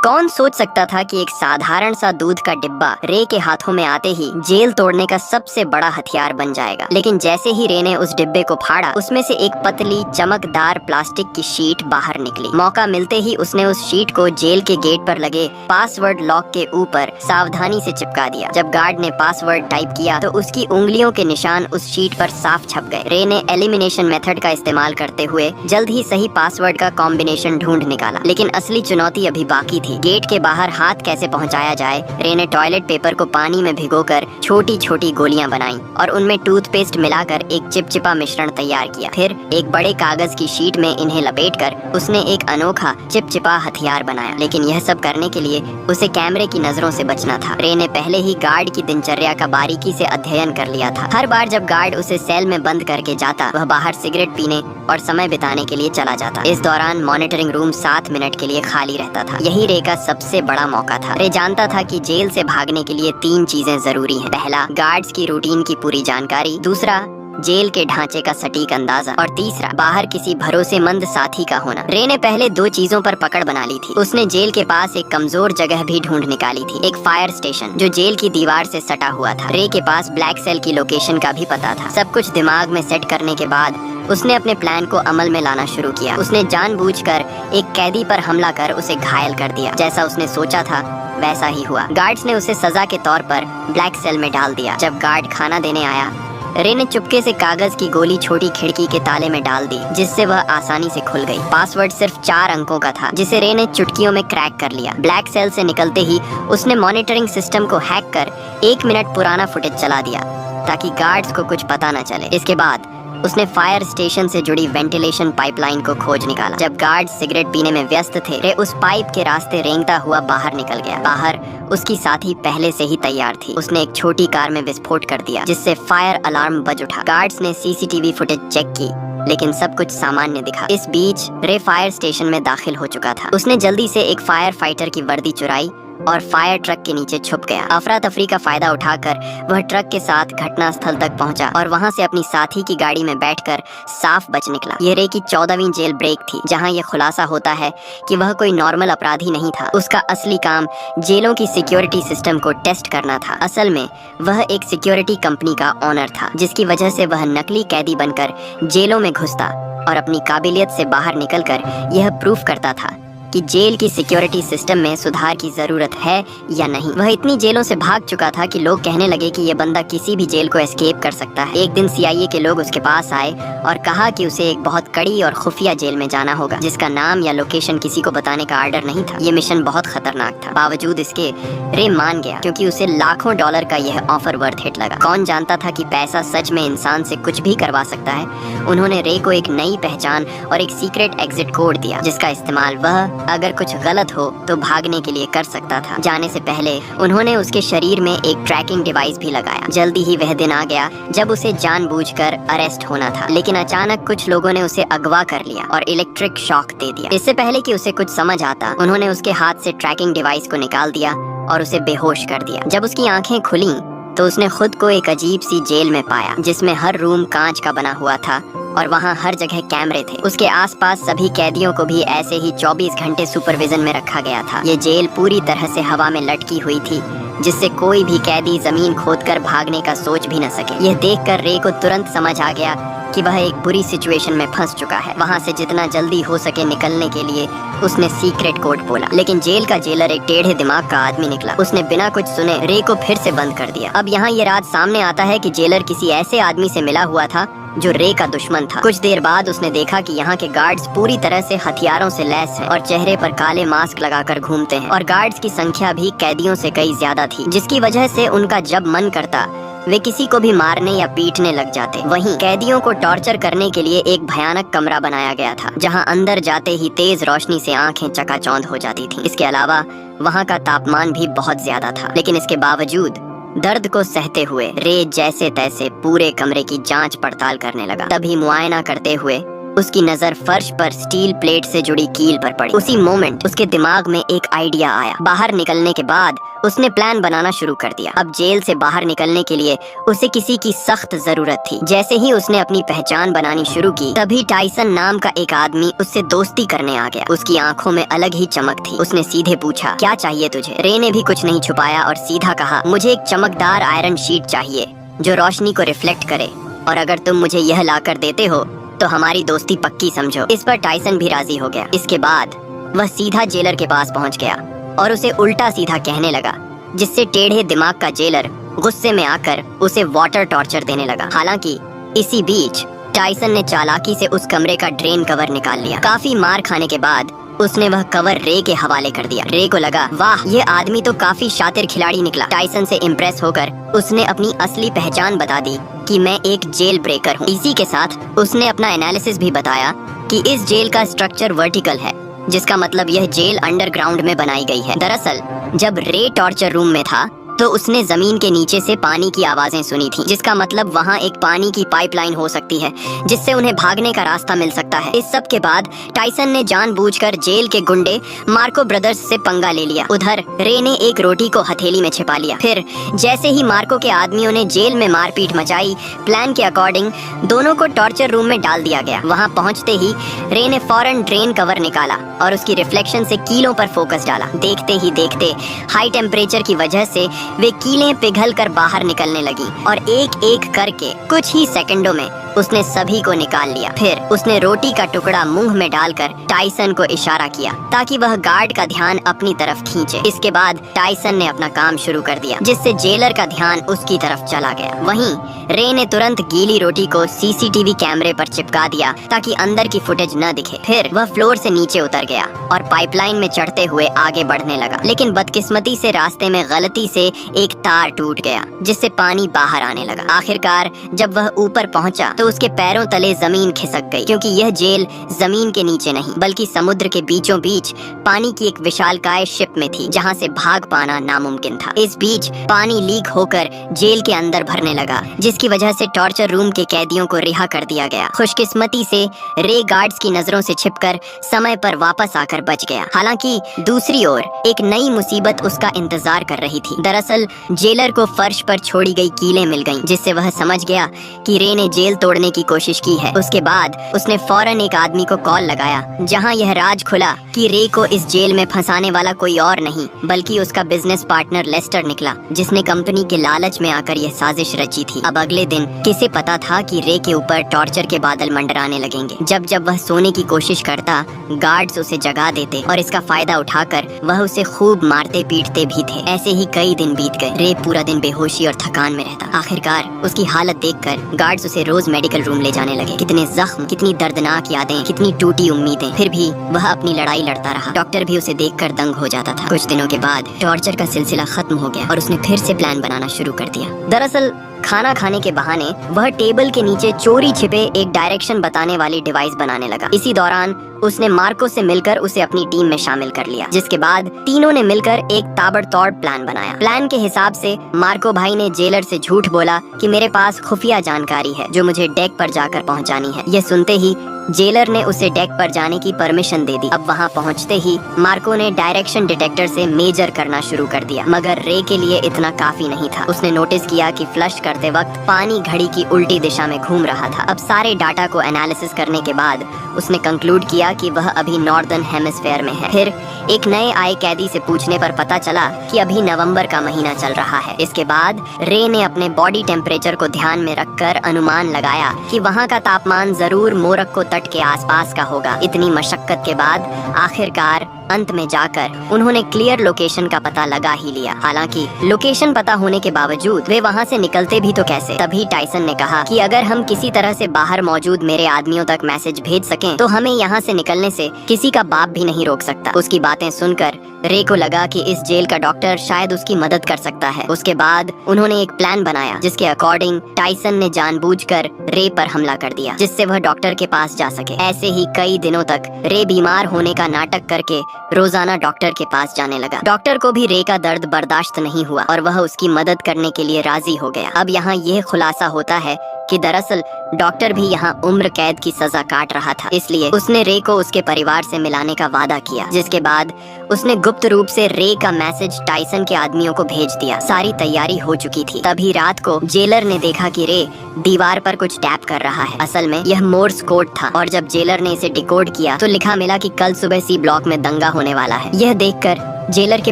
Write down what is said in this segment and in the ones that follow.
कौन सोच सकता था कि एक साधारण सा दूध का डिब्बा रे के हाथों में आते ही जेल तोड़ने का सबसे बड़ा हथियार बन जाएगा। लेकिन जैसे ही रे ने उस डिब्बे को फाड़ा, उसमें से एक पतली चमकदार प्लास्टिक की शीट बाहर निकली। मौका मिलते ही उसने उस शीट को जेल के गेट पर लगे पासवर्ड लॉक के ऊपर सावधानी से चिपका दिया। जब गार्ड ने पासवर्ड टाइप किया तो उसकी उंगलियों के निशान उस शीट पर साफ छप गए। रे ने एलिमिनेशन मेथड का इस्तेमाल करते हुए जल्द ही सही पासवर्ड का कॉम्बिनेशन ढूंढ निकाला। लेकिन असली चुनौती अभी बाकी थी। गेट के बाहर हाथ कैसे पहुंचाया जाए। रे ने टॉयलेट पेपर को पानी में भिगोकर छोटी छोटी गोलियां बनाई और उनमें टूथपेस्ट मिलाकर एक चिपचिपा मिश्रण तैयार किया। फिर एक बड़े कागज की शीट में इन्हें लपेटकर उसने एक अनोखा चिपचिपा हथियार बनाया। लेकिन यह सब करने के लिए उसे कैमरे की नजरों से बचना था। रे ने पहले ही गार्ड की दिनचर्या का बारीकी से अध्ययन कर लिया था। हर बार जब गार्ड उसे सेल में बंद करके जाता, वह बाहर सिगरेट पीने और समय बिताने के लिए चला जाता। इस दौरान मॉनिटरिंग रूम 7 मिनट के लिए खाली रहता था। यही रे का सबसे बड़ा मौका था। रे जानता था कि जेल से भागने के लिए 3 चीजें जरूरी हैं। पहला, गार्ड्स की रूटीन की पूरी जानकारी। दूसरा, जेल के ढांचे का सटीक अंदाजा। और तीसरा, बाहर किसी भरोसेमंद साथी का होना। रे ने पहले 2 चीजों पर पकड़ बना ली थी। उसने जेल के पास एक कमजोर जगह भी ढूंढ निकाली थी, एक फायर स्टेशन जो जेल की दीवार से सटा हुआ था। रे के पास ब्लैक सेल की लोकेशन का भी पता था। सब कुछ दिमाग में सेट करने के बाद उसने अपने प्लान को अमल में लाना शुरू किया। उसने जानबूझकर एक कैदी पर हमला कर उसे घायल कर दिया। जैसा उसने सोचा था वैसा ही हुआ। गार्ड्स ने उसे सजा के तौर पर ब्लैक सेल में डाल दिया। जब गार्ड खाना देने आया, रे ने चुपके से कागज की गोली छोटी खिड़की के ताले में डाल दी, जिससे वह आसानी से खुल गई। पासवर्ड सिर्फ 4 अंकों का था, जिसे रे ने चुटकियों में क्रैक कर लिया। ब्लैक सेल से निकलते ही उसने मॉनिटरिंग सिस्टम को हैक कर 1 मिनट पुराना फुटेज चला दिया ताकि गार्ड्स को कुछ पता न चले। इसके बाद उसने फायर स्टेशन से जुड़ी वेंटिलेशन पाइपलाइन को खोज निकाला। जब गार्ड सिगरेट पीने में व्यस्त थे, रे उस पाइप के रास्ते रेंगता हुआ बाहर निकल गया। बाहर उसकी साथी पहले से ही तैयार थी। उसने एक छोटी कार में विस्फोट कर दिया, जिससे फायर अलार्म बज उठा। गार्ड्स ने सीसीटीवी फुटेज चेक की, लेकिन सब कुछ सामान्य दिखा। इस बीच रे फायर स्टेशन में दाखिल हो चुका था। उसने जल्दी से एक फायर फाइटर की वर्दी चुराई और फायर ट्रक के नीचे छुप गया। अफरा तफरी का फायदा उठाकर वह ट्रक के साथ घटना स्थल तक पहुंचा और वहां से अपनी साथी की गाड़ी में बैठकर साफ बच निकला। ये रे की 14वीं जेल ब्रेक थी, जहां यह खुलासा होता है कि वह कोई नॉर्मल अपराधी नहीं था। उसका असली काम जेलों की सिक्योरिटी सिस्टम को टेस्ट करना था। असल में वह एक सिक्योरिटी कंपनी का ऑनर था, जिसकी वजह से वह नकली कैदी बनकर जेलों में घुसता और अपनी काबिलियत से बाहर निकलकर यह प्रूफ करता था कि जेल की सिक्योरिटी सिस्टम में सुधार की जरूरत है या नहीं। वह इतनी जेलों से भाग चुका था कि लोग कहने लगे कि यह बंदा किसी भी जेल को एस्केप कर सकता है। एक दिन CIA के लोग उसके पास आए और कहा कि उसे एक बहुत कड़ी और खुफिया जेल में जाना होगा, जिसका नाम या लोकेशन किसी को बताने का आर्डर नहीं था। ये मिशन बहुत खतरनाक था। बावजूद इसके रे मान गया, क्योंकि उसे लाखों डॉलर का यह ऑफर वर्थ हिट लगा। कौन जानता था कि पैसा सच में इंसान से कुछ भी करवा सकता है। उन्होंने रे को एक नई पहचान और एक सीक्रेट एग्जिट कोड दिया, जिसका इस्तेमाल वह अगर कुछ गलत हो तो भागने के लिए कर सकता था। जाने से पहले उन्होंने उसके शरीर में एक ट्रैकिंग डिवाइस भी लगाया। जल्दी ही वह दिन आ गया जब उसे जानबूझकर अरेस्ट होना था, लेकिन अचानक कुछ लोगों ने उसे अगवा कर लिया और इलेक्ट्रिक शॉक दे दिया। इससे पहले कि उसे कुछ समझ आता, उन्होंने उसके हाथ से ट्रैकिंग डिवाइस को निकाल दिया और उसे बेहोश कर दिया। जब उसकी आंखें खुली तो उसने खुद को एक अजीब सी जेल में पाया, जिसमें हर रूम कांच का बना हुआ था और वहाँ हर जगह कैमरे थे। उसके आसपास सभी कैदियों को भी ऐसे ही 24 घंटे सुपरविजन में रखा गया था। ये जेल पूरी तरह से हवा में लटकी हुई थी, जिससे कोई भी कैदी जमीन खोदकर भागने का सोच भी न सके। यह देखकर रे को तुरंत समझ आ गया कि वह एक बुरी सिचुएशन में फंस चुका है। वहाँ से जितना जल्दी हो सके निकलने के लिए उसने सीक्रेट कोड बोला, लेकिन जेल का जेलर एक टेढ़े दिमाग का आदमी निकला। उसने बिना कुछ सुने रे को फिर से बंद कर दिया। अब यहाँ ये राज सामने आता है कि जेलर किसी ऐसे आदमी से मिला हुआ था जो रे का दुश्मन था। कुछ देर बाद उसने देखा कि यहाँ के गार्ड्स पूरी तरह से हथियारों से लैस हैं और चेहरे पर काले मास्क लगाकर घूमते हैं, और गार्ड्स की संख्या भी कैदियों से कई ज्यादा थी, जिसकी वजह से उनका जब मन करता वे किसी को भी मारने या पीटने लग जाते। वहीं कैदियों को टॉर्चर करने के लिए एक भयानक कमरा बनाया गया था, जहां अंदर जाते ही तेज रोशनी से आंखें चकाचौंध हो जाती थीं। इसके अलावा वहां का तापमान भी बहुत ज्यादा था, लेकिन इसके बावजूद दर्द को सहते हुए रे जैसे तैसे पूरे कमरे की जांच पड़ताल करने लगा। तभी मुआयना करते हुए उसकी नजर फर्श पर स्टील प्लेट से जुड़ी कील पर पड़ी। उसी मोमेंट उसके दिमाग में एक आइडिया आया। बाहर निकलने के बाद उसने प्लान बनाना शुरू कर दिया। अब जेल से बाहर निकलने के लिए उसे किसी की सख्त जरूरत थी। जैसे ही उसने अपनी पहचान बनानी शुरू की, तभी टाइसन नाम का एक आदमी उससे दोस्ती करने आ गया। उसकी आंखों में अलग ही चमक थी। उसने सीधे पूछा, क्या चाहिए तुझे? रे ने भी कुछ नहीं छुपाया और सीधा कहा, मुझे एक चमकदार आयरन शीट चाहिए जो रोशनी को रिफ्लेक्ट करे, और अगर तुम मुझे यह लाकर देते हो तो हमारी दोस्ती पक्की समझो। इस पर टाइसन भी राजी हो गया। इसके बाद वह सीधा जेलर के पास पहुंच गया और उसे उल्टा सीधा कहने लगा, जिससे टेढ़े दिमाग का जेलर गुस्से में आकर उसे वाटर टॉर्चर देने लगा। हालांकि इसी बीच टाइसन ने चालाकी से उस कमरे का ड्रेन कवर निकाल लिया। काफी मार खाने के बाद उसने वह कवर रे के हवाले कर दिया। रे को लगा, वाह, ये आदमी तो काफी शातिर खिलाड़ी निकला। टाइसन से इम्प्रेस होकर उसने अपनी असली पहचान बता दी कि मैं एक जेल ब्रेकर हूँ। इसी के साथ उसने अपना एनालिसिस भी बताया कि इस जेल का स्ट्रक्चर वर्टिकल है, जिसका मतलब यह जेल अंडरग्राउंड में बनाई गई है। दरअसल जब रे टॉर्चर रूम में था तो उसने जमीन के नीचे से पानी की आवाजें सुनी थी, जिसका मतलब वहाँ एक पानी की पाइपलाइन हो सकती है जिससे उन्हें भागने का रास्ता मिल सकता है। इस सब के बाद टाइसन ने जानबूझकर जेल के गुंडे मार्को ब्रदर्स से पंगा ले लिया। उधर रे ने एक रोटी को हथेली में छिपा लिया। फिर जैसे ही मार्को के आदमियों ने जेल में मारपीट मचाई, प्लान के अकॉर्डिंग दोनों को टॉर्चर रूम में डाल दिया गया। वहाँ पहुँचते ही रे ने फौरन ड्रेन कवर निकाला और उसकी रिफ्लेक्शन से कीलों पर फोकस डाला। देखते ही देखते हाई टेम्परेचर की वजह से वे कीलें पिघल कर बाहर निकलने लगी और एक एक करके कुछ ही सेकंडों में उसने सभी को निकाल लिया। फिर उसने रोटी का टुकड़ा मुंह में डालकर टाइसन को इशारा किया ताकि वह गार्ड का ध्यान अपनी तरफ खींचे। इसके बाद टाइसन ने अपना काम शुरू कर दिया, जिससे जेलर का ध्यान उसकी तरफ चला गया। वहीं रे ने तुरंत गीली रोटी को सीसीटीवी कैमरे पर चिपका दिया ताकि अंदर की फुटेज न दिखे। फिर वह फ्लोर से नीचे उतर गया और पाइपलाइन में चढ़ते हुए आगे बढ़ने लगा, लेकिन बदकिस्मती से रास्ते में गलती से एक तार टूट गया, जिससे पानी बाहर आने लगा। आखिरकार जब वह ऊपर पहुंचा तो उसके पैरों तले जमीन खिसक गई, क्योंकि यह जेल जमीन के नीचे नहीं बल्कि समुद्र के बीचों बीच पानी की एक विशालकाय शिप में थी, जहां से भाग पाना नामुमकिन था। इस बीच पानी लीक होकर जेल के अंदर भरने लगा, जिसकी वजह से टॉर्चर रूम के कैदियों को रिहा कर दिया गया। खुशकिस्मती से रे गार्ड्स की नजरों से छिपकर समय पर वापस आकर बच गया। हालांकि दूसरी ओर एक नई मुसीबत उसका इंतजार कर रही थी। दरअसल जेलर को फर्श पर छोड़ी गई कीलें मिल गईं, जिससे वह समझ गया कि रे ने जेल तोड़ने की कोशिश की है। उसके बाद उसने फौरन एक आदमी को कॉल लगाया, जहां यह राज खुला कि रे को इस जेल में फंसाने वाला कोई और नहीं बल्कि उसका बिजनेस पार्टनर लेस्टर निकला, जिसने कंपनी के लालच में आकर यह साजिश रची थी। अब अगले दिन किसे पता था कि रे के ऊपर टॉर्चर के बादल मंडराने लगेंगे। जब जब वह सोने की कोशिश करता, गार्ड्स उसे जगा देते और इसका फायदा उठाकर वह उसे खूब मारते पीटते भी थे। ऐसे ही कई दिन बीत गए। रे पूरा दिन बेहोशी और थकान में रहता। आखिरकार उसकी हालत देखकर गार्ड्स उसे रोज मेडिकल रूम ले जाने लगे। कितने जख्म, कितनी दर्दनाक यादें, कितनी टूटी उम्मीदें, फिर भी वह अपनी लड़ाई लड़ता रहा। डॉक्टर भी उसे देखकर दंग हो जाता था। कुछ दिनों के बाद टॉर्चर का सिलसिला खत्म हो गया और उसने फिर से प्लान बनाना शुरू कर दिया। दरअसल खाना खाने के बहाने वह टेबल के नीचे चोरी छिपे एक डायरेक्शन बताने वाली डिवाइस बनाने लगा। इसी दौरान उसने मार्को से मिलकर उसे अपनी टीम में शामिल कर लिया, जिसके बाद तीनों ने मिलकर एक ताबड़तोड़ प्लान बनाया। प्लान के हिसाब से मार्को भाई ने जेलर से झूठ बोला कि मेरे पास खुफिया जानकारी है जो मुझे डेक पर जाकर पहुंचानी है। यह सुनते ही जेलर ने उसे डेक पर जाने की परमिशन दे दी। अब वहां पहुंचते ही मार्को ने डायरेक्शन डिटेक्टर से मेजर करना शुरू कर दिया, मगर रे के लिए इतना काफी नहीं था। उसने नोटिस किया कि फ्लश करते वक्त पानी घड़ी की उल्टी दिशा में घूम रहा था। अब सारे डाटा को एनालिसिस करने के बाद उसने कंक्लूड किया कि वह अभी नॉर्दर्न हेमिस्फेयर में है। फिर एक नए आए कैदी से पूछने पर पता चला कि अभी नवंबर का महीना चल रहा है। इसके बाद रे ने अपने बॉडी टेम्परेचर को ध्यान में रखकर अनुमान लगाया कि वहाँ का तापमान जरूर मोरक्को तट के आसपास का होगा। इतनी मशक्कत के बाद आखिरकार अंत में जाकर उन्होंने क्लियर लोकेशन का पता लगा ही लिया। हालांकि लोकेशन पता होने के बावजूद वे वहां से निकलते भी तो कैसे? तभी टाइसन ने कहा कि अगर हम किसी तरह से बाहर मौजूद मेरे आदमियों तक मैसेज भेज सकें तो हमें यहाँ से निकलने से किसी का बाप भी नहीं रोक सकता। उसकी बातें सुनकर रे को लगा कि इस जेल का डॉक्टर शायद उसकी मदद कर सकता है। उसके बाद उन्होंने एक प्लान बनाया जिसके अकॉर्डिंग टाइसन ने जानबूझकर रे पर हमला कर दिया जिससे वह डॉक्टर के पास जा सके। ऐसे ही कई दिनों तक रे बीमार होने का नाटक करके रोजाना डॉक्टर के पास जाने लगा। डॉक्टर को भी रे का दर्द बर्दाश्त नहीं हुआ और वह उसकी मदद करने के लिए राजी हो गया। अब यहाँ यह खुलासा होता है कि दरअसल डॉक्टर भी यहाँ उम्र कैद की सजा काट रहा था, इसलिए उसने रे को उसके परिवार से मिलाने का वादा किया। जिसके बाद उसने गुप्त रूप से रे का मैसेज टाइसन के आदमियों को भेज दिया। सारी तैयारी हो चुकी थी। तभी रात को जेलर ने देखा कि रे दीवार पर कुछ टैप कर रहा है। असल में यह मोर्स कोड था और जब जेलर ने इसे डिकोड किया तो लिखा मिला कि कल सुबह सी ब्लॉक में दंगा होने वाला है। यह देखकर जेलर के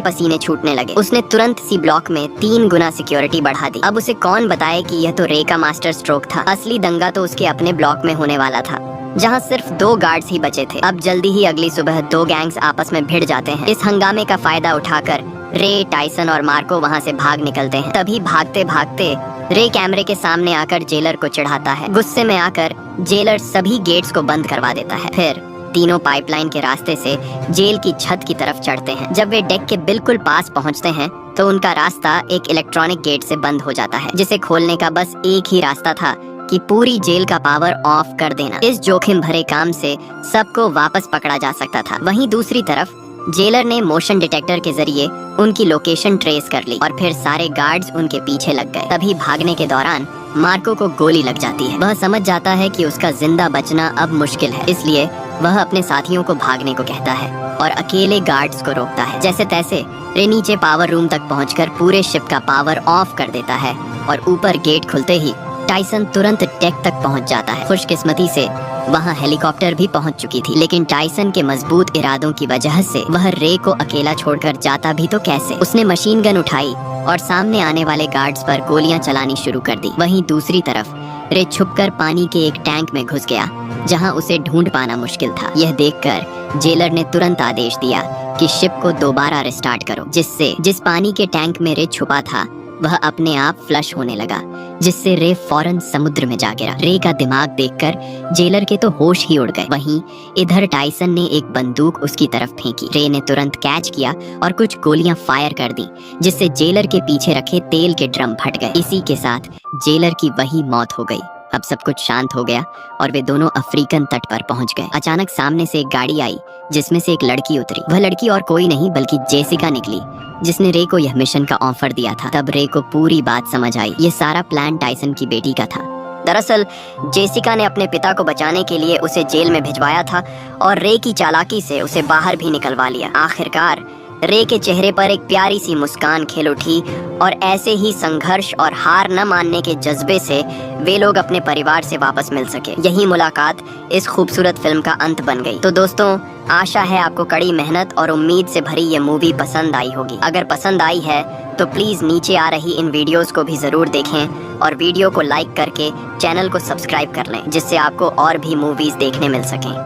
पसीने छूटने लगे। उसने तुरंत सी ब्लॉक में 3 गुना सिक्योरिटी बढ़ा दी। अब उसे कौन बताए कि यह तो रे का मास्टर स्ट्रोक था। असली दंगा तो उसके अपने ब्लॉक में होने वाला था जहां सिर्फ 2 गार्ड्स ही बचे थे। अब जल्दी ही अगली सुबह 2 गैंग्स आपस में भिड़ जाते हैं। इस हंगामे का फायदा उठाकर रे, टाइसन और मार्को वहां से भाग निकलते हैं। तभी भागते भागते रे कैमरे के सामने आकर जेलर को चिढ़ाता है। गुस्से में आकर जेलर सभी गेट्स को बंद करवा देता है। फिर तीनों पाइपलाइन के रास्ते से जेल की छत की तरफ चढ़ते हैं। जब वे डेक के बिल्कुल पास पहुंचते हैं तो उनका रास्ता एक इलेक्ट्रॉनिक गेट से बंद हो जाता है जिसे खोलने का बस एक ही रास्ता था कि पूरी जेल का पावर ऑफ कर देना। इस जोखिम भरे काम से सबको वापस पकड़ा जा सकता था। वहीं दूसरी तरफ जेलर ने मोशन डिटेक्टर के जरिए उनकी लोकेशन ट्रेस कर ली और फिर सारे गार्ड्स उनके पीछे लग गए। तभी भागने के दौरान मार्को को गोली लग जाती है। वह समझ जाता है कि उसका जिंदा बचना अब मुश्किल है, इसलिए वह अपने साथियों को भागने को कहता है और अकेले गार्ड्स को रोकता है। जैसे तैसे रे नीचे पावर रूम तक पहुंचकर पूरे शिप का पावर ऑफ कर देता है और ऊपर गेट खुलते ही टाइसन तुरंत डेक तक पहुंच जाता है। खुशकिस्मती से वहां हेलीकॉप्टर भी पहुंच चुकी थी, लेकिन टाइसन के मजबूत इरादों की वजह से वह रे को अकेला छोड़कर जाता भी तो कैसे। उसने मशीन गन उठाई और सामने आने वाले गार्ड्स पर गोलियां चलानी शुरू कर दी। वहीं दूसरी तरफ रे छुपकर पानी के एक टैंक में घुस गया जहां उसे ढूंढ पाना मुश्किल था। यह देखकर जेलर ने तुरंत आदेश दिया कि शिप को दोबारा रिस्टार्ट करो, जिससे जिस पानी के टैंक में रे छुपा था वह अपने आप फ्लश होने लगा, जिससे रे फौरन समुद्र में जा गिरा। रे का दिमाग देखकर जेलर के तो होश ही उड़ गए। वहीं इधर टाइसन ने एक बंदूक उसकी तरफ फेंकी। रे ने तुरंत कैच किया और कुछ गोलियां फायर कर दी, जिससे जेलर के पीछे रखे तेल के ड्रम फट गए। इसी के साथ जेलर की वही मौत हो गई। अब सब कुछ शांत हो गया और वे दोनों अफ्रीकन तट पर पहुंच गए। अचानक सामने से एक गाड़ी आई जिसमें से एक लड़की उतरी। वह लड़की और कोई नहीं बल्कि जेसिका निकली, जिसने रे को यह मिशन का ऑफर दिया था। तब रे को पूरी बात समझ आई। ये सारा प्लान टाइसन की बेटी का था। दरअसल जेसिका ने अपने पिता को बचाने के लिए उसे जेल में भिजवाया था और रे की चालाकी से उसे बाहर भी निकलवा लिया। आखिरकार रे के चेहरे पर एक प्यारी सी मुस्कान खिल उठी और ऐसे ही संघर्ष और हार न मानने के जज्बे से वे लोग अपने परिवार से वापस मिल सके। यही मुलाकात इस खूबसूरत फिल्म का अंत बन गई। तो दोस्तों, आशा है आपको कड़ी मेहनत और उम्मीद से भरी ये मूवी पसंद आई होगी। अगर पसंद आई है तो प्लीज नीचे आ रही इन वीडियोस को भी जरूर देखें और वीडियो को लाइक करके चैनल को सब्सक्राइब कर लें, जिससे आपको और भी मूवीज देखने मिल सकें।